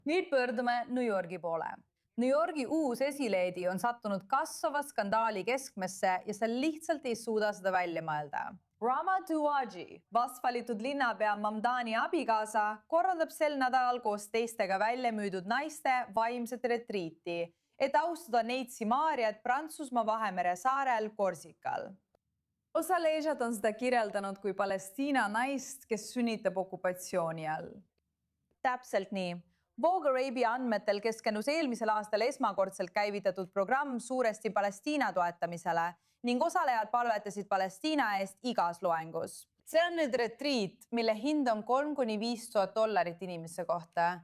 Nüüd pöördume New Yorgi poole. New Yorgi uus esileedi on sattunud kasvava skandaali keskmesse ja sa lihtsalt ei suuda seda välja mõelda. Rama Douaji, vastvalitud linnapea Mamdani abikaasa, korraldab sel nädalal koos teistega välja müüdud naiste vaimset retriiti, et austada neitsi Maariat Prantsusmaa Vahemere saarel Korsikal. Osa leisad on seda kirjeldanud kui Palestiina naist, kes sünnitab okupatsiooni all. Täpselt nii. Vogue Arabia andmetel keskendus eelmisel aastal esmakordselt käivitatud programm suuresti Palestiina toetamisele ning osalejad palvetasid Palestiina eest igas loengus. See on nüüd retriit, mille hind on $3,000–5,000 inimese kohta.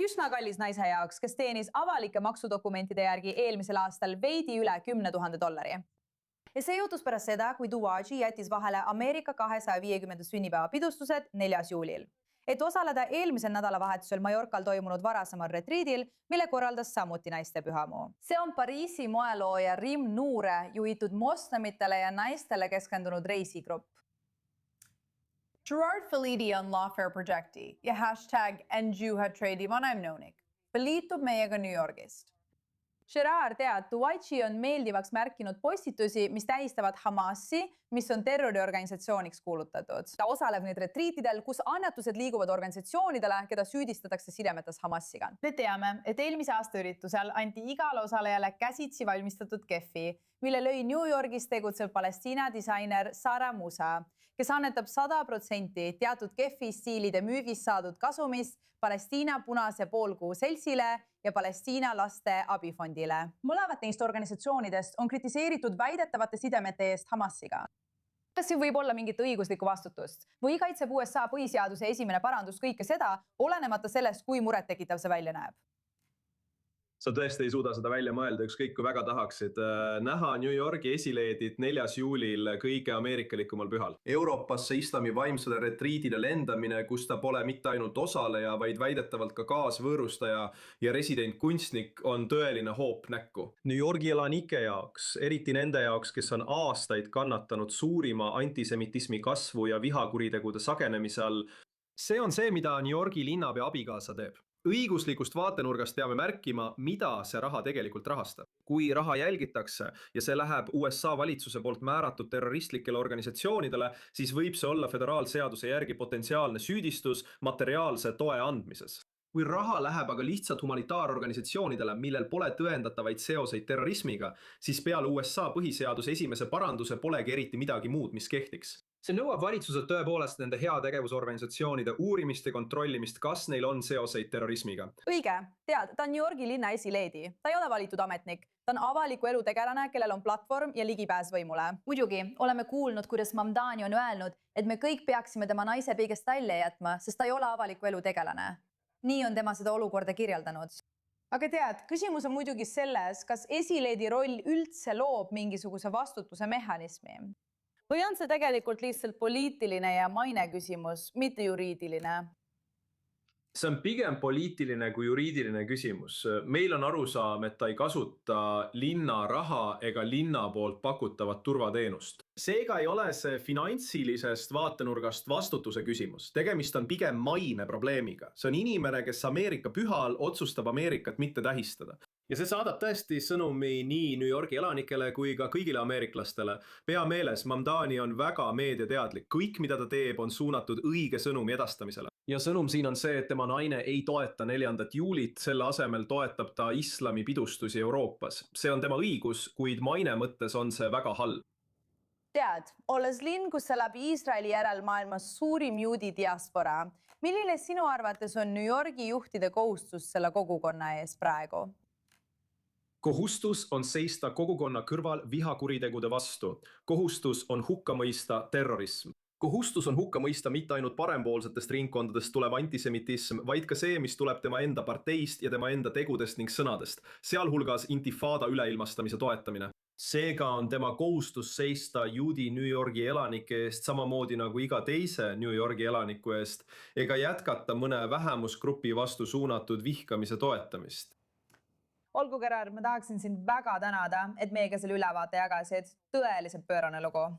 Üsna kallis naise jaoks, kes teenis avalike maksudokumentide järgi eelmisel aastal veidi üle $10,000. Ja see juhtus pärast seda, kui Douaji jättis vahele Ameerika 250. sünnipäeva pidustused 4. juulil. Et osaleda eelmisel nädalavahetusel Mallorcal toimunud varasemal retriidil, mille korraldas samuti naiste pühamu. See on Pariisi moelooja Rim Noure juhitud moslemitele ja naistele keskendunud reisigrupp. Gerard Felitti on Lawfare Projecti ja #NJuhaTrade vanemnõunik. Liitub meiega New Yorgist. Gerard tead, Douaji on meeldivaks märkinud postitusi, mis tähistavad Hamasi, mis on terroriorganisatsiooniks kuulutatud. Ta osaleb nüüd retriitidel, kus annetused liiguvad organisatsioonidele, keda süüdistatakse sidemetes Hamasiga. Me teame, et eelmise aasta üritusel anti igale osalejale käsitsi valmistatud keffi, mille lõi New Yorgis tegutsev Palestiina disainer Sara Musa, kes annetab 100% teatud keffi stiilide müügist saadud kasumist Palestiina Punase Poolkuu seltsile ja Palestiina laste abifondile. Mõlemat neist organisatsioonidest on kritiseeritud väidetavate sidemete eest Hamasiga. Kas siin võib olla mingit õiguslikku vastutust? Või kaitseb USA põhiseaduse esimene parandus kõike seda, olenemata sellest, kui murettekitav see välja näeb? Sa tõesti ei suuda seda välja mõelda, ükskõik kui väga tahaksid näha New Yorgi esileedit 4. juulil kõige ameerikalikumal pühal. Euroopasse islami vaimsele retriidile lendamine, kus ta pole mitte ainult osaleja, vaid väidetavalt ka kaasvõõrustaja ja residentkunstnik on tõeline hoop näkku. New Yorgi elanike jaoks, eriti nende jaoks, kes on aastaid kannatanud suurima antisemitismi kasvu ja vihakuritegude sagenemise all, see on see, mida New Yorgi linnapea abikaasa teeb. Õiguslikust vaatenurgast peame märkima, mida see raha tegelikult rahastab. Kui raha jälgitakse ja see läheb USA valitsuse poolt määratud terroristlikele organisatsioonidele, siis võib see olla föderaalseaduse järgi potentsiaalne süüdistus materiaalse toe andmises. Kui raha läheb aga lihtsalt humanitaarorganisatsioonidele, millel pole tõendatavaid seoseid terrorismiga, siis peale USA põhiseaduse esimese paranduse polegi eriti midagi muud, mis kehtiks. See nõuab valitsuselt tõepoolest nende heategevusorganisatsioonide uurimist ja kontrollimist, kas neil on seoseid terrorismiga. Õige, tead, ta on New Yorgi linna esileedi. Ta ei ole valitud ametnik. Ta on avaliku elu tegelane, kellel on platvorm ja ligipääs võimule. Muidugi, oleme kuulnud, kuidas Mamdani on öelnud, et me kõik peaksime tema naise peigest välja jätma, sest ta ei ole avaliku elu tegelane. Nii on tema seda olukorda kirjeldanud. Aga tead, küsimus on muidugi selles, kas esileedi roll üldse loob mingisuguse vastutuse mehhanismi. Või on see tegelikult lihtsalt poliitiline ja maine küsimus, mitte juriidiline? See on pigem poliitiline kui juriidiline küsimus. Meil on arusaam, et ta ei kasuta linna raha ega linna poolt pakutavat turvateenust. Seega ei ole see finantsilisest vaatenurgast vastutuse küsimus. Tegemist on pigem maine probleemiga. See on inimene, kes Ameerika pühal otsustab Ameerikat mitte tähistada. Ja see saadab tõesti sõnumi nii New Yorgi elanikele kui ka kõigile ameeriklastele. Pea meeles, Mamdani on väga meediateadlik. Kõik, mida ta teeb, on suunatud õige sõnumi edastamisele. Ja sõnum siin on see, et tema naine ei toeta 4. juulit, selle asemel toetab ta islami pidustusi Euroopas. See on tema õigus, kuid maine mõttes on see väga halb. Tead, olles linn, kus elab Iisraeli järel maailmas suurim juudi diaspora, milline sinu arvates on New Yorgi juhtide kohustus selle kogukonna ees praegu? Kohustus on seista kogukonna kõrval vihakuritegude vastu. Kohustus on hukka mõista terrorism. Kohustus on hukka mõista mitte ainult parempoolsetest ringkondadest tulev antisemitism, vaid ka see, mis tuleb tema enda parteist ja tema enda tegudest ning sõnadest, sealhulgas intifada üleilmastamise toetamine. Seega on tema kohustus seista juudi New Yorgi elanike eest samamoodi nagu iga teise New Yorgi elaniku eest ega jätkata mõne vähemusgrupi vastu suunatud vihkamise toetamist. Olgu, Gerard, ma tahaksin sind väga tänada, et meiega selle ülevaate jagasid. Tõeliselt pöörane lugu.